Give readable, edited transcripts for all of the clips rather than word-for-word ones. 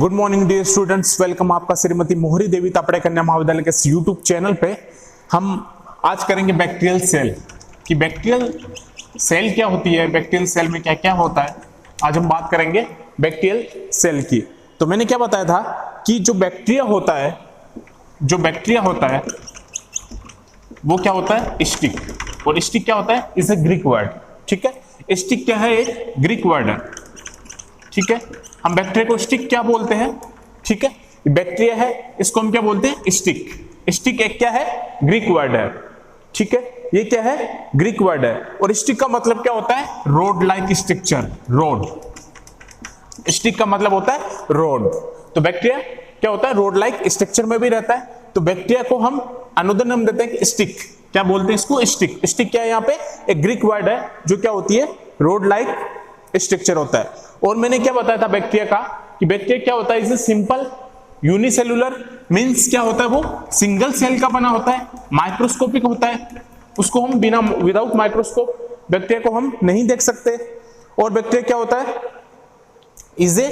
Good morning dear students, welcome आपका श्रीमती मोहरी देवी तापड़े कन्या महाविद्यालय के यूट्यूब चैनल पे। हम आज करेंगे बैक्टीरियल सेल कि बैक्टीरियल सेल क्या होती है, बैक्टीरियल सेल में क्या क्या होता है। आज हम बात करेंगे बैक्टीरियल सेल की। तो मैंने क्या बताया था कि जो बैक्टीरिया होता है वो क्या होता है, स्टिक। और स्टिक क्या होता है, इज ए ग्रीक वर्ड। ठीक है, स्टिक क्या है, एक ग्रीक वर्ड है। ठीक है, हम बैक्टीरिया को स्टिक क्या बोलते हैं। ठीक है, बैक्टीरिया है, इसको हम क्या बोलते हैं, स्टिक। स्टिक एक क्या है, ग्रीक वर्ड है। ठीक है, ये क्या है, ग्रीक वर्ड है। और स्टिक का मतलब क्या होता है, road like structure. Road, stick का मतलब होता है रोड। तो बैक्टीरिया क्या होता है, रोड लाइक स्ट्रक्चर में भी रहता है। तो बैक्टीरिया को हम अनदर नाम देते हैं स्टिक। क्या बोलते हैं इसको, स्टिक। स्टिक क्या है, यहाँ पे एक ग्रीक वर्ड है जो क्या होती है, रोड लाइक स्ट्रक्चर होता है। और मैंने क्या बताया था बैक्टीरिया का कि बैक्टीरिया क्या होता है, इज सिंपल यूनिसेलुलर, मींस क्या होता है, वो सिंगल सेल का बना होता है, माइक्रोस्कोपिक होता है। उसको हम बिना विदाउट माइक्रोस्कोप बैक्टीरिया को हम नहीं देख सकते। और बैक्टीरिया क्या होता है, इज ए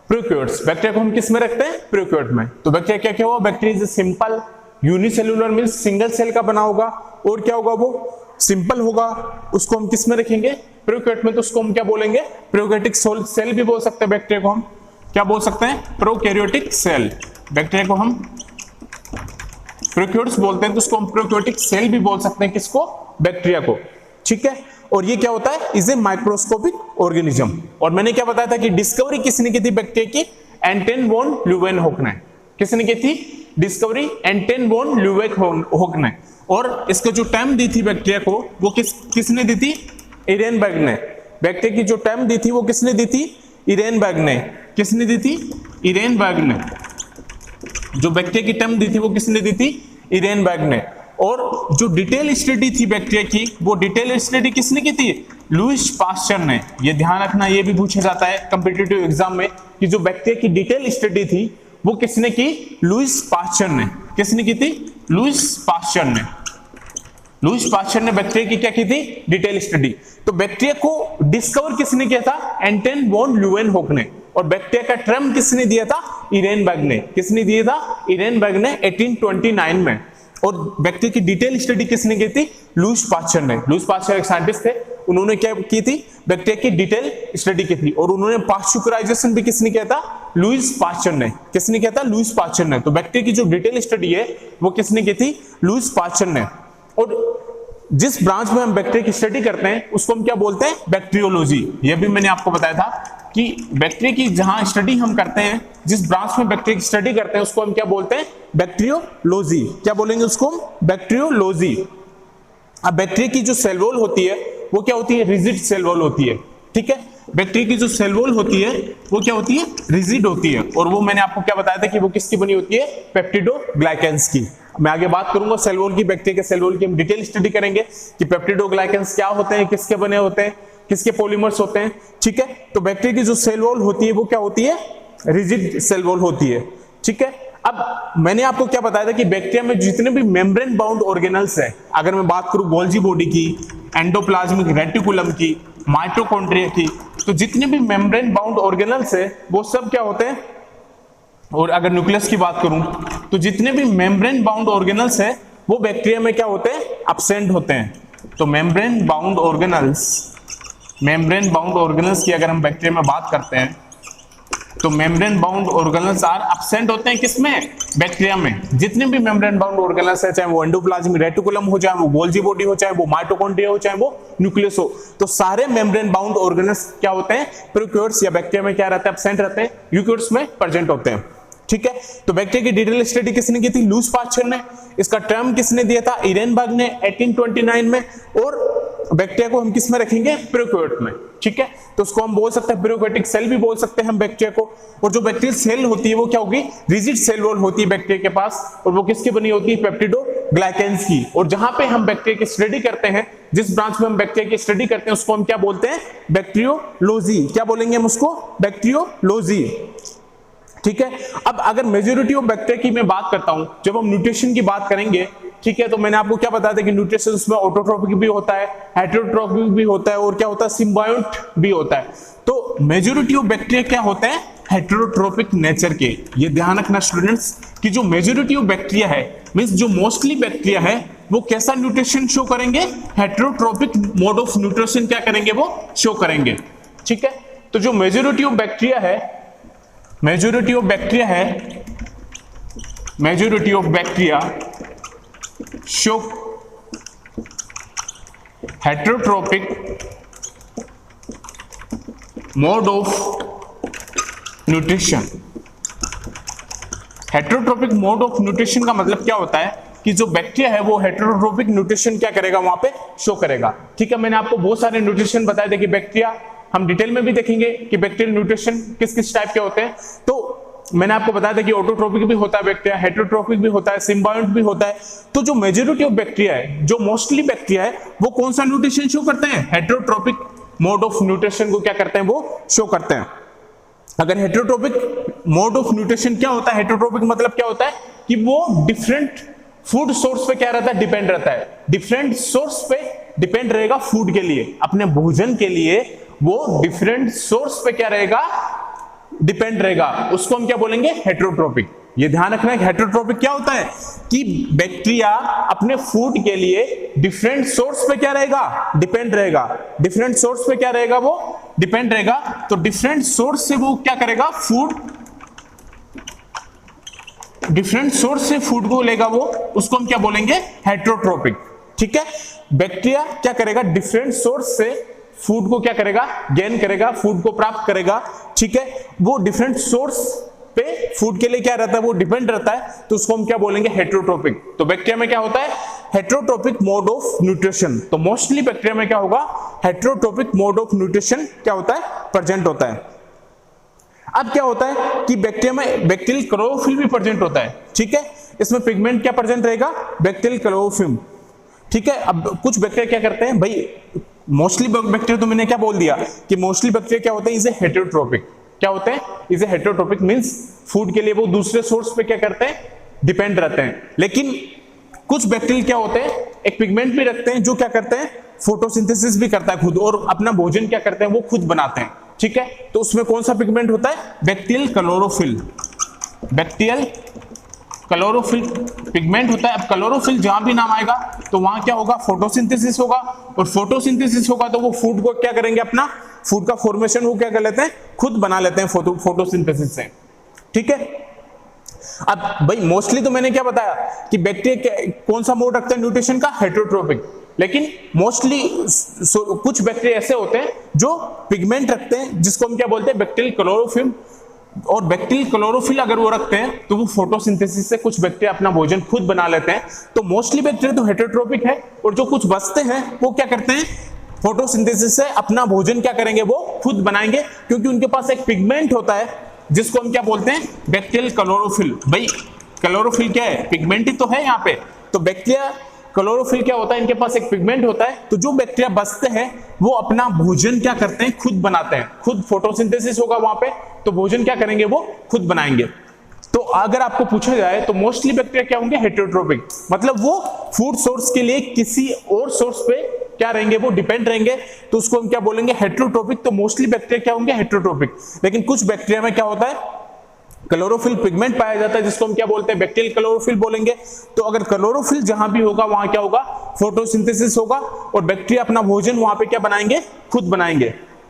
प्रोकैरियोट्स। बैक्टीरिया को हम किस में रखते हैं, प्रोकैरियोट में। तो बैक्टीरिया क्या क्या हुआ, bacteria is simple unicellular, means single cell का बना होगा। और क्या होगा, वो सिंपल होगा। उसको हम किस में रखेंगे, प्रोकैरियोट में। तो उसको हम क्या बोलेंगे, प्रोकैरियोटिक सेल भी बोल सकते हैं। बैक्टीरिया को हम क्या बोल सकते हैं, प्रोकैरियोटिक सेल। बैक्टीरिया को हम प्रोकैरियोट्स बोलते हैं, तो उसको हम प्रोकैरियोटिक सेल भी बोल सकते हैं, किसको, बैक्टीरिया को। ठीक है, और ये क्या होता है, इज ए माइक्रोस्कोपिक ऑर्गेनिज्म। और मैंने क्या बताया था कि डिस्कवरी किसने की थी बैक्टीरिया की, एंटन वॉन ल्यूवेनहोक ने। किसने की थी डिस्कवरी, एंटन वॉन ल्यूवेनहोक ने। और इसको जो टर्म दी थी बैक्टीरिया को, वो किसने दी थी, इरेनबर्ग ने। बैक्टीरिया की जो टर्म दी थी वो किसने दी थी, इरेनबर्ग ने। किसने दी थी, इरेनबर्ग ने। जो बैक्टीरिया की टर्म दी थी वो किसने दी थी, इरेनबर्ग ने। और जो डिटेल स्टडी थी बैक्टीरिया की, वो डिटेल स्टडी किसने की थी, लुईस पास्चर ने। ये ध्यान रखना, ये भी पूछा जाता है कॉम्पिटिटिव एग्जाम में कि जो बैक्टीरिया की डिटेल स्टडी थी वो किसने की, लुईस पास्चर ने। किसने की थी, लुईस पास्चर ने। लुईस पास्चर ने बैक्टीरिया की क्या की थी, डिटेल स्टडी। तो बैक्टीरिया को डिस्कवर किसने किया था, एंटन वॉन ल्यूवेनहोक ने। और बैक्टीरिया का टर्म किसने दिया था, इरेनबर्ग ने। किसने दिया था, इरेनबर्ग ने 1829 में। और बैक्टीरिया की डिटेल स्टडी किसने की थी, लुईस पास्चर ने। लुईस पास्चर एक साइंटिस्ट थे, उन्होंने क्या की थी, बैक्टीरिया की डिटेल स्टडी की थी। और उन्होंने पाश्चुराइजेशन भी किसने किया था, लुईस पास्चर ने। किसने किया था, लुईस पास्चर ने। तो बैक्टीरिया की जो डिटेल स्टडी है वो किसने की थी, लुईस पास्चर ने। और जिस ब्रांच में हम बैक्टीरिया की स्टडी करते हैं उसको हम क्या बोलते हैं, बैक्टीरियोलॉजी। ये भी मैंने आपको बताया था कि बैक्टीरिया की जहां स्टडी हम करते हैं, जिस ब्रांच में बैक्टीरिया की स्टडी करते हैं उसको हम क्या बोलते हैं, बैक्टीरियोलॉजी। क्या बोलेंगे उसको हम, बैक्टीरियोलॉजी। अब बैक्टीरिया की जो सेल वॉल होती है वो क्या होती है, रिजिड सेल वॉल होती है। ठीक है, बैक्टीरिया की जो सेल वॉल होती है वो क्या होती है, रिजिड होती है। और वो मैंने आपको क्या बताया था कि वो किसकी बनी होती है, पेप्टिडोग्लाइकेंस की। मैं आगे बात करूंगा सेल वॉल की, बैक्टीरिया के सेल वॉल की हम डिटेल स्टडी करेंगे कि पेप्टिडोग्लाइकेंस क्या होते हैं, किसके बने होते हैं, किसके पॉलीमर्स होते हैं। ठीक है, तो बैक्टीरिया की जो सेल वॉल होती है वो क्या होती है, रिजिड सेल वॉल होती है। ठीक है, अब मैंने आपको क्या बताया था कि बैक्टीरिया में जितने भी मेम्ब्रेन बाउंड ऑर्गेनल्स है, अगर मैं बात करूं गोल्जी बॉडी की, एंडोप्लाज्मिक रेटिकुलम की, माइटोकॉन्ड्रिया की, तो जितने भी मेम्ब्रेन बाउंड ऑर्गेनल्स है वो सब क्या होते हैं। और अगर न्यूक्लियस की बात करूं तो जितने भी मेम्ब्रेन बाउंड ऑर्गेनल्स है वो बैक्टीरिया में क्या होते हैं, एब्सेंट होते हैं। तो मेम्ब्रेन बाउंड ऑर्गेनल्स की अगर हम बैक्टीरिया में बात करते हैं तो membrane bound organelles are absent होते हैं, किसमें, बैक्टीरिया में। जितने भी मेम्ब्रेन बाउंड ऑर्गेनल्स है, चाहे वो एंडोप्लाज्मिक रेटिकुलम हो, चाहे वो गोल्जी बॉडी हो, चाहे वो माइटोकॉन्ड्रिया हो, चाहे वो न्यूक्लियस हो, तो सारे मेम्ब्रेन बाउंड ऑर्गेनल्स क्या होते हैं, प्रोकैरियोट्स या बैक्टीरिया में क्या रहता है, एब्सेंट रहते हैं, यूकैरियोट्स में प्रेजेंट होते हैं। ठीक है, तो बैक्टीरिया की डिटेल स्टडी किसने की थी, लुईस पास्चर ने। इसका टर्म किसने दिया था, इरेनबर्ग ने 1829 में। और बैक्टीरिया को हम किस में रखेंगे, प्रोकैरियोट में। ठीक है, तो उसको हम बोल सकते हैं प्रोकैरियोटिक सेल भी बोल सकते हैं हम बैक्टीरिया को। और जो बैक्टीरियल सेल होती है वो क्या होगी, रिजिड सेल वॉल होती है बैक्टीरिया के पास। और वो किसकी बनी होती है, पेप्टिडोग्लाइकेंस की। और जहां पे हम बैक्टीरिया की स्टडी करते हैं, जिस ब्रांच में हम बैक्टीरिया की स्टडी करते हैं उसको हम क्या बोलते हैं, बैक्टीरियोलॉजी। क्या बोलेंगे हम उसको, बैक्टीरियोलॉजी। ठीक है, अब अगर मेजॉरिटी ऑफ बैक्टीरिया की मैं बात करता हूं, जब हम न्यूट्रिशन की बात करेंगे, ठीक है, तो मैंने आपको क्या बताया था कि न्यूट्रिशन में ऑटोट्रोपिक भी होता है, हेटेरोट्रोपिक भी होता है, और क्या होता है, सिम्बायोट भी होता है। तो मेजॉरिटी ऑफ बैक्टीरिया क्या होते हैं, हेटेरोट्रोपिक नेचर के। ये ध्यान रखना स्टूडेंट्स कि जो मेजॉरिटी ऑफ बैक्टीरिया है, मींस जो मोस्टली बैक्टीरिया है, वो कैसा न्यूट्रिशन शो करेंगे? हेटेरोट्रोपिक मोड ऑफ न्यूट्रिशन क्या करेंगे? वो शो करेंगे। ठीक है, तो जो मेजॉरिटी ऑफ बैक्टीरिया है, majority of bacteria show heterotrophic mode of nutrition. Heterotrophic mode of nutrition का मतलब क्या होता है कि जो बैक्टीरिया है वो हेटेरोट्रोपिक न्यूट्रिशन क्या करेगा? वहां पे शो करेगा। ठीक है, मैंने आपको बहुत सारे न्यूट्रिशन बताए थे कि बैक्टीरिया, हम डिटेल में भी देखेंगे कि बैक्टीरियल न्यूट्रिशन किस किस टाइप के होते हैं। तो मैंने आपको बताया था कि ऑटोट्रोपिक भी होता है बैक्टीरिया, हेटेरोट्रोपिक भी होता है, सिम्बायोंट भी होता है। तो जो मेजॉरिटी ऑफ बैक्टीरिया है, जो मोस्टली बैक्टीरिया है, वो कौन सा न्यूट्रिशन शो करते हैं? हेटेरोट्रोपिक मोड ऑफ न्यूट्रिशन को क्या करते हैं? वो शो करते हैं। अगर हेटेरोट्रोपिक मोड ऑफ न्यूट्रिशन क्या होता है? हेटेरोट्रोपिक मतलब क्या होता है कि वो डिफरेंट फूड सोर्स पे क्या रहता है? डिपेंड रहता है। डिफरेंट सोर्स पे डिपेंड रहेगा फूड के लिए, अपने भोजन के लिए वो डिफरेंट सोर्स पे क्या रहेगा? डिपेंड रहेगा। उसको हम क्या बोलेंगे? हेटेरोट्रोपिक। ये ध्यान रखना है, हेटेरोट्रोपिक क्या होता है कि बैक्टीरिया अपने फूड के लिए डिफरेंट सोर्स पे क्या रहेगा? डिपेंड रहेगा। डिफरेंट सोर्स पे क्या रहेगा? वो डिपेंड रहेगा। तो डिफरेंट सोर्स से वो क्या करेगा? फूड, डिफरेंट सोर्स से फूड को लेगा वो, उसको हम क्या बोलेंगे? हेटेरोट्रोपिक। ठीक है, बैक्टीरिया क्या करेगा? डिफरेंट सोर्स से फूड को क्या करेगा? गेन करेगा, फूड को प्राप्त करेगा। ठीक है, वो डिफरेंट सोर्स पे फूड के लिए क्या रहता है? वो डिपेंड रहता है। तो उसको हम क्या बोलेंगे? हेटेरोट्रोपिक। तो बैक्टीरिया में क्या होता है? हेटेरोट्रोपिक मोड ऑफ न्यूट्रिशन। तो मोस्टली बैक्टीरिया में क्या होगा? हेटेरोट्रोपिक मोड ऑफ न्यूट्रिशन क्या होता है? प्रेजेंट होता है। अब क्या होता है कि बैक्टीरिया में बैक्टीरियल क्लोरोफिल भी प्रेजेंट होता है। ठीक है, इसमें पिगमेंट क्या प्रेजेंट रहेगा? Bacterial chlorophyll. ठीक है, अब कुछ बैक्टीरिया क्या करते हैं भाई? मोस्टली बैक्टीरिया तो मैंने क्या बोल दिया कि मोस्टली बैक्टीरिया क्या होते हैं? Is a heterotrophic. क्या होते हैं? Is a heterotrophic means food के लिए वो दूसरे सोर्स पे क्या करते हैं? डिपेंड रहते हैं। लेकिन कुछ बैक्टीरिया क्या होते हैं? एक पिगमेंट भी रखते हैं जो क्या करते हैं? फोटोसिंथेसिस भी करता है खुद, और अपना भोजन क्या करते हैं? वो खुद बनाते हैं। ठीक है, तो उसमें कौन सा पिगमेंट होता है? Bacterial chlorophyll. Bacterial chlorophyll pigment होता है। अब क्लोरोफिल जहां भी नाम आएगा तो वहां क्या होगा? फोटोसिंथेसिस होगा, और फोटोसिंथेसिस होगा तो वो फूड को क्या करेंगे? अपना फूड का फॉर्मेशन वो क्या कर लेते हैं? खुद बना लेते हैं फोटोसिंथेसिस से। ठीक है, अब भाई मोस्टली तो मैंने क्या बताया कि बैक्टीरिया कौन सा मोड रखते हैं न्यूट्रिशन का? हेटेरोट्रोपिक। लेकिन मोस्टली कुछ बैक्टीरिया ऐसे होते हैं जो पिगमेंट रखते हैं, जिसको हम क्या बोलते हैं? Bacterial chlorophyll. और बैक्टीरियल क्लोरोफिल अगर वो रखते हैं तो वो फोटोसिंथेसिस से कुछ बैक्टीरिया अपना भोजन खुद बना लेते हैं। तो मोस्टली बैक्टीरिया तो हेटेरोट्रोपिक है, और जो कुछ बचते हैं वो क्या करते हैं? फोटोसिंथेसिस से अपना भोजन क्या करेंगे? वो खुद बनाएंगे, क्योंकि उनके पास एक पिगमेंट होता है जिसको हम क्या बोलते हैं? Bacterial chlorophyll. भाई क्लोरोफिल क्या है? पिगमेंट ही तो है यहाँ पे। तो बैक्टीरिया क्लोरोफिल क्या होता है? इनके पास एक पिगमेंट होता है। तो जो बैक्टीरिया बचते हैं वो अपना भोजन क्या करते हैं? खुद बनाते हैं। खुद फोटोसिंथेसिस होगा वहां पे, तो भोजन क्या करेंगे? वो खुद बनाएंगे। तो अगर आपको पूछा जाए तो मोस्टली बैक्टीरिया क्या होंगे? हेटेरोट्रोपिक। मतलब वो फूड सोर्स के लिए किसी और सोर्स पे क्या रहेंगे? वो डिपेंड रहेंगे। तो उसको हम क्या बोलेंगे? हेटेरोट्रोपिक। तो मोस्टली बैक्टीरिया क्या होंगे? हेटेरोट्रोपिक। लेकिन कुछ बैक्टीरिया में क्या होता है? क्लोरोफिल पिगमेंट पाया जाता है, जिसको हम क्या बोलते हैं? बैक्टीरियल क्लोरोफिल बोलेंगे। तो अगर क्लोरोफिल जहां भी होगा वहां क्या होगा? फोटोसिंथेसिस होगा, और बैक्टीरिया अपना भोजन वहां पे क्या बनाएंगे? खुद बनाएंगे।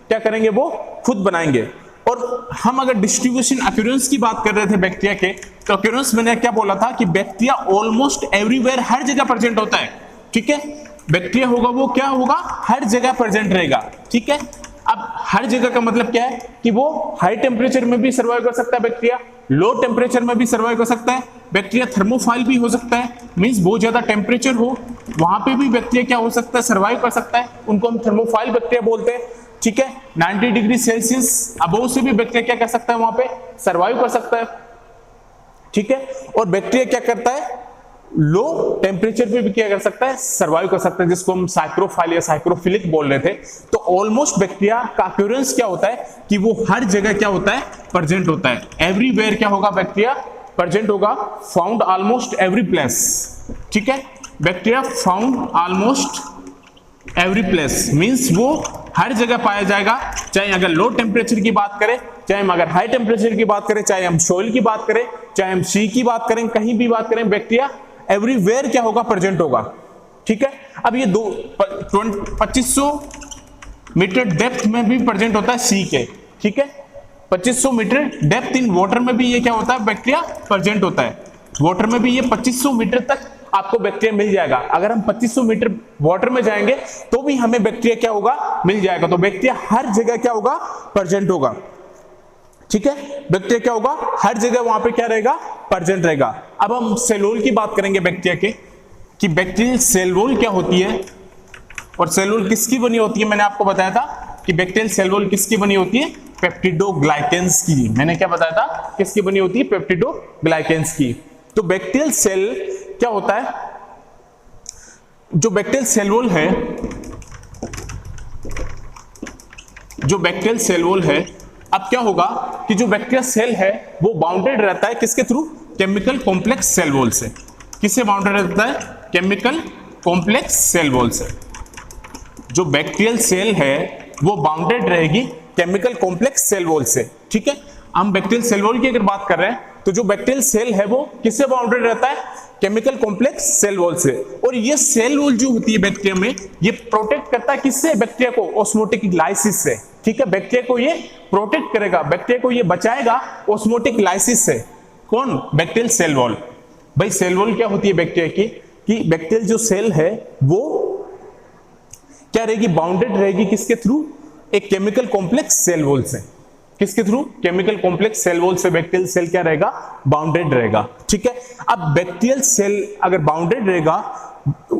क्या करेंगे? वो खुद बनाएंगे। और हम अगर डिस्ट्रीब्यूशन अक्यूरेंस की बात कर रहे थे बैक्टीरिया के, तो अक्यूरेंस मैंने क्या बोला था कि बैक्टीरिया ऑलमोस्ट एवरीवेयर, हर जगह प्रेजेंट होता है। ठीक है, बैक्टीरिया होगा वो क्या होगा? हर जगह प्रेजेंट रहेगा। ठीक है, अब हर जगह का मतलब क्या है कि वो हाई टेम्परेचर में भी सर्वाइव कर सकता है बैक्टीरिया, लो टेम्परेचर में भी सर्वाइव कर सकता है बैक्टीरिया, थर्मोफाइल भी हो सकता है, मींस बहुत ज्यादा टेम्परेचर हो वहां पे भी बैक्टीरिया क्या हो सकता है? सर्वाइव कर सकता है। उनको हम थर्मोफाइल बैक्टीरिया बोलते हैं। ठीक है, 90 डिग्री सेल्सियस अबव से भी बैक्टीरिया क्या कर सकता है? वहां पे सर्वाइव कर सकता है। ठीक है, और बैक्टीरिया क्या करता है? लो टेम्परेचर पे भी क्या कर सकता है? सर्वाइव कर सकता है, जिसको हम साइक्रोफाइल या साइक्रोफिलिक बोल रहे थे। तो ऑलमोस्ट बैक्टीरिया का अक्यूरेंस क्या होता है कि वो हर जगह क्या होता है? प्रेजेंट होता है। एवरीवेयर क्या होगा? बैक्टीरिया प्रेजेंट होगा। Found almost every place. ठीक है, bacteria found almost every place means वो हर जगह पाया जाएगा, चाहे अगर लो टेम्परेचर की बात करें, चाहे हम अगर हाई टेम्परेचर की बात करें, चाहे हम सोइल की बात करें, चाहे हम सी की बात करें, कहीं भी बात करें, बैक्टीरिया एवरीवेयर क्या होगा, प्रेजेंट होगा। ठीक है, अब ये 2500 मीटर डेप्थ में भी प्रेजेंट होता है सी के। ठीक है, 2500 मीटर डेप्थ इन वाटर में भी ये क्या होता है, बैक्टीरिया प्रेजेंट होता है। वाटर में भी ये 2500 मीटर तक आपको बैक्टीरिया मिल जाएगा। अगर हम 2500 मीटर वाटर में जाएंगे तो भी हमें बैक्टीरिया क्या होगा, मिल जाएगा। तो बैक्टीरिया हर जगह क्या होगा, प्रेजेंट होगा। ठीक है, बैक्टीरिया क्या होगा, हर जगह वहां पे क्या रहेगा, प्रेजेंट रहेगा। अब हम सेल वॉल की बात करेंगे बैक्टीरिया के, कि बैक्टीरियल सेल वॉल क्या होती है और सेल वॉल किसकी बनी होती है। मैंने आपको बताया था कि बैक्टीरियल सेल वॉल किसकी बनी होती है, पेप्टिडोग्लाइकेंस की। मैंने क्या बताया था, किसकी बनी होती है, पेप्टिडोग्लाइकेंस की। तो बैक्टीरियल सेल क्या होता है, जो बैक्टीरियल सेल वॉल है, जो बैक्टीरियल सेल वॉल है, अब क्या होगा कि जो बैक्टीरियल सेल है वो बाउंडेड रहता है किसके through, chemical complex cell wall से। किससे बाउंडेड रहता है, केमिकल कॉम्प्लेक्स सेल वॉल से। जो बैक्टीरियल सेल है वो बाउंडेड रहेगी केमिकल कॉम्प्लेक्स सेल वॉल से। ठीक है, हम बैक्टीरियल सेल वॉल की अगर बात कर रहे हैं तो जो बैक्टीरियल सेल है वो किससे बाउंडेड रहता है, केमिकल कॉम्प्लेक्स सेल वॉल से। और ये सेल वॉल जो होती है बैक्टीरिया में, ये प्रोटेक्ट करता है किससे, बैक्टीरिया को ऑस्मोटिक लाइसिस से। ठीक है, बैक्टीरिया को ये प्रोटेक्ट करेगा, बैक्टीरिया को ये बचाएगा ऑस्मोटिक लाइसिस से। कौन, बैक्टीरियल सेल वॉल। भाई सेल वॉल क्या होती है बैक्टीरिया की, कि बैक्टीरियल जो सेल है वो क्या रहेगी, बाउंडेड रहेगी किसके थ्रू, एक केमिकल कॉम्प्लेक्स सेल वॉल से। किसके through, chemical complex cell wall से बैक्टीरियल सेल क्या रहेगा, बाउंडेड रहेगा। ठीक है, अब बैक्टीरियल सेल अगर बाउंडेड रहेगा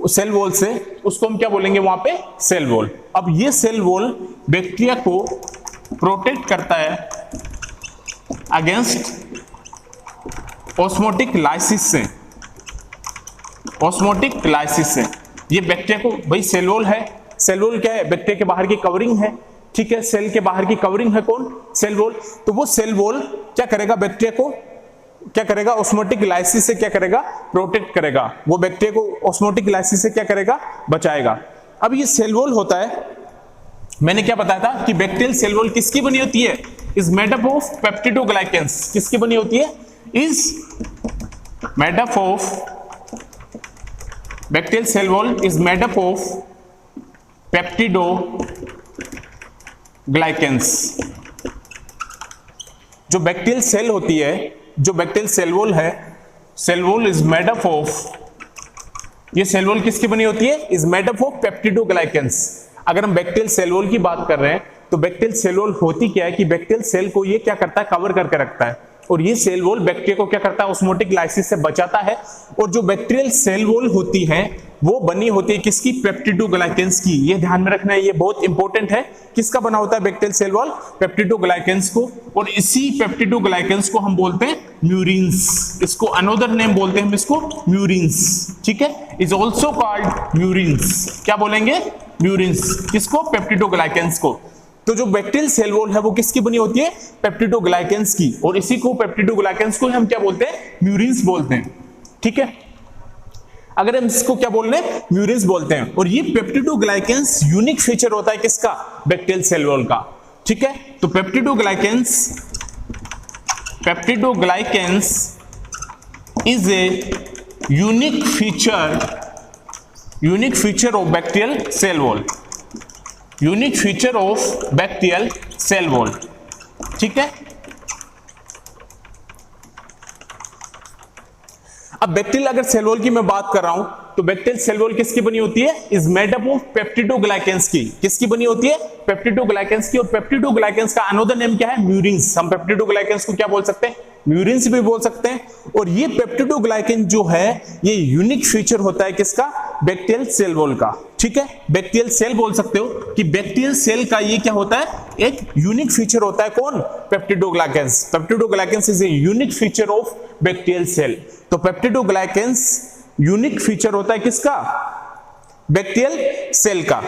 सेल वॉल से, उसको हम क्या बोलेंगे वहां पे, सेल वॉल। अब ये सेल वॉल बैक्टीरिया को प्रोटेक्ट करता है अगेंस्ट ऑस्मोटिक लाइसिस से, ऑस्मोटिक लाइसिस से। ये बैक्टीरिया को, भाई सेल वॉल है, सेल वॉल क्या है, बैक्टीरिया के बाहर की कवरिंग है। ठीक है, सेल के बाहर की कवरिंग है कौन, सेल वॉल। तो वो सेल वॉल क्या करेगा, बैक्टीरिया को क्या करेगा, ऑस्मोटिक लाइसिस से क्या करेगा, प्रोटेक्ट करेगा। वो बैक्टीरिया को ऑस्मोटिक लाइसिस से क्या करेगा, बचाएगा। अब ये सेल वॉल होता है, मैंने क्या बताया था कि बैक्टीरियल सेल वॉल किसकी बनी होती है, is made up of peptidoglycans. किसकी बनी होती है, is made up of, bacterial cell wall is made up of peptidoglycans. जो बैक्टीरियल सेल होती है, जो बैक्टीरियल सेल वॉल है, cell wall is made up of, ये सेल वॉल किसकी बनी होती है, is made up of peptidoglycans. अगर हम बैक्टीरियल सेल वॉल की बात कर रहे हैं तो बैक्टीरियल सेल वॉल होती क्या है कि बैक्टीरियल सेल को ये क्या करता है, कवर करके रखता है। और ये सेल वॉल बैक्टीरिया को क्या करता है, ऑस्मोटिक लाइसिस से बचाता है। और जो बैक्टीरियल सेल वॉल होती है वो बनी होती है किसकी, पेप्टिडोग्लाइकेंस की। ये ध्यान में रखना है, ये बहुत इंपॉर्टेंट है। किसका बना होता है बैक्टीरियल सेल वॉल, पेप्टिडोग्लाइकेंस को। और इसी पेप्टिडोग्लाइकेंस को हम बोलते हैं म्यूरिन्स। इसको अनदर नेम बोलते हैं हम इसको, म्यूरिन्स। ठीक है, इज ऑल्सो कॉल्ड म्यूरिन्स। क्या बोलेंगे, म्यूरिन्स। किसको, पेप्टिडोग्लाइकेंस को। तो जो बैक्टीरियल सेल वॉल है वो किसकी बनी होती है, पेप्टिडोग्लाइकेंस की। और इसी को, पेप्टिडोग्लाइकेंस को हम क्या बोलते हैं, म्यूरिन्स बोलते हैं। ठीक है, अगर हम इसको क्या बोल रहे हैं, म्यूरिन्स बोलते हैं। और ये पेप्टिडोग्लाइकेंस यूनिक फीचर होता है किसका, बैक्टीरियल सेल वॉल का। ठीक है, तो peptidoglycans is a unique feature of bacterial cell wall, unique feature of bacterial cell wall. ठीक है, अब बैक्टीरियल अगर सेल वॉल की मैं बात कर रहा हूं तो बैक्टीरियल सेल वॉल किसकी बनी होती है, इज मेड अप ऑफ पेप्टिडोग्लाइकेंस की। किसकी बनी होती है, पेप्टिडोग्लाइकेंस की। और पेप्टिडोग्लाइकेंस का अनदर नेम क्या है, म्यूरिन्स। हम पेप्टिडोग्लाइकेंस को क्या बोल सकते हैं, म्यूरिन्स भी बोल सकते हैं। और ये पेप्टिडोग्लाइकेन जो है ये यूनिक फीचर होता है किसका, बैक्टीरियल सेल वॉल का। ठीक है, बैक्टीरियल सेल बोल सकते हो कि बैक्टीरियल सेल का ये क्या होता है, एक यूनिक फीचर होता है। कौन, peptidoglycans. Peptidoglycans is a unique feature of bacterial cell. तो पेप्टिडोग्लाइकेंस यूनिक फीचर होता है किसका, बैक्टीरियल सेल का।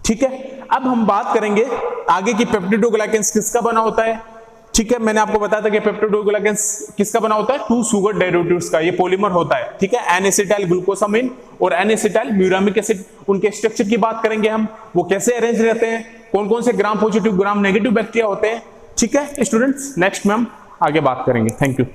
ठीक है, अब हम बात करेंगे आगे की पेप्टिडोग्लाइकेंस किसका बना होता है। ठीक है, मैंने आपको बताया था कि पेप्टिडोग्लाइकन किसका बना होता है, 2 शुगर डेरिवेटिव्स का ये पॉलीमर होता है। ठीक है, एन एसिटाइल ग्लूकोसामिन और एन एसिटाइल म्यूरामिक एसिड, उनके स्ट्रक्चर की बात करेंगे हम, वो कैसे अरेंज रहते हैं, कौन कौन से gram positive gram negative bacteria होते हैं। ठीक है स्टूडेंट्स, नेक्स्ट में हम आगे बात करेंगे। Thank you.